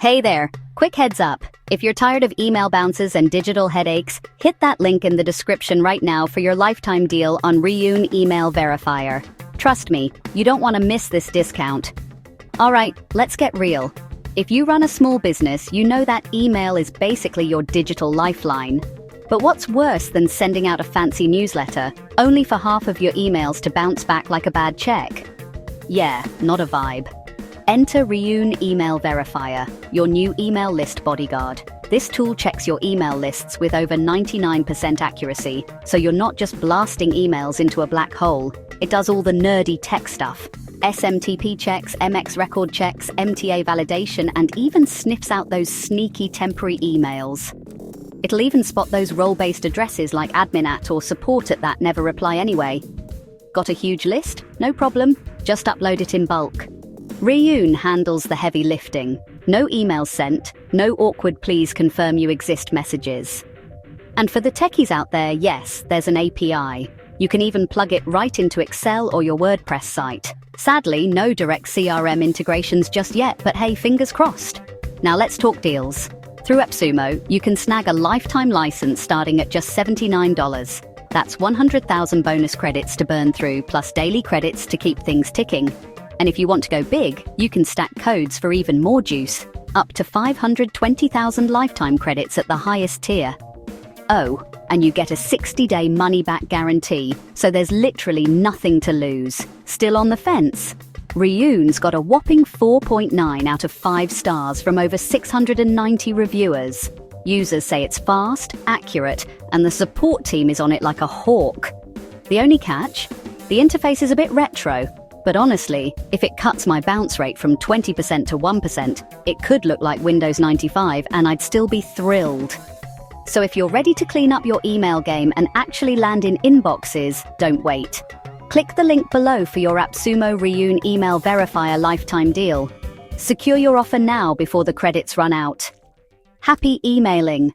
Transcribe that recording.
Hey there, quick heads up. If you're tired of email bounces and digital headaches, hit that link in the description right now for your lifetime deal on Reoon Email Verifier. Trust me, you don't want to miss this discount. Alright, let's get real. If you run a small business, you know that email is basically your digital lifeline. But what's worse than sending out a fancy newsletter, only for half of your emails to bounce back like a bad check? Yeah, not a vibe. Enter Reoon Email Verifier, your new email list bodyguard. This tool checks your email lists with over 99% accuracy, so you're not just blasting emails into a black hole. It does all the nerdy tech stuff. SMTP checks, MX record checks, MTA validation, and even sniffs out those sneaky temporary emails. It'll even spot those role-based addresses like admin@ or support at that never reply anyway. Got a huge list? No problem, just upload it in bulk. Reoon handles the heavy lifting. No emails sent, no awkward please confirm you exist messages. And for the techies out there, yes, there's an API. You can even plug it right into Excel or your WordPress site. Sadly, no direct CRM integrations just yet, but hey, fingers crossed. Now let's talk deals. Through AppSumo, you can snag a lifetime license starting at just $79. That's 100,000 bonus credits to burn through, plus daily credits to keep things ticking. And if you want to go big, you can stack codes for even more juice, up to 520,000 lifetime credits at the highest tier. Oh, and you get a 60-day money-back guarantee, so there's literally nothing to lose. Still on the fence? Reoon's got a whopping 4.9 out of 5 stars from over 690 reviewers. Users say it's fast, accurate, and the support team is on it like a hawk. The only catch? The interface is a bit retro. But honestly, if it cuts my bounce rate from 20% to 1%, it could look like Windows 95 and I'd still be thrilled. So if you're ready to clean up your email game and actually land in inboxes, don't wait. Click the link below for your AppSumo Reoon Email Verifier lifetime deal. Secure your offer now before the credits run out. Happy emailing!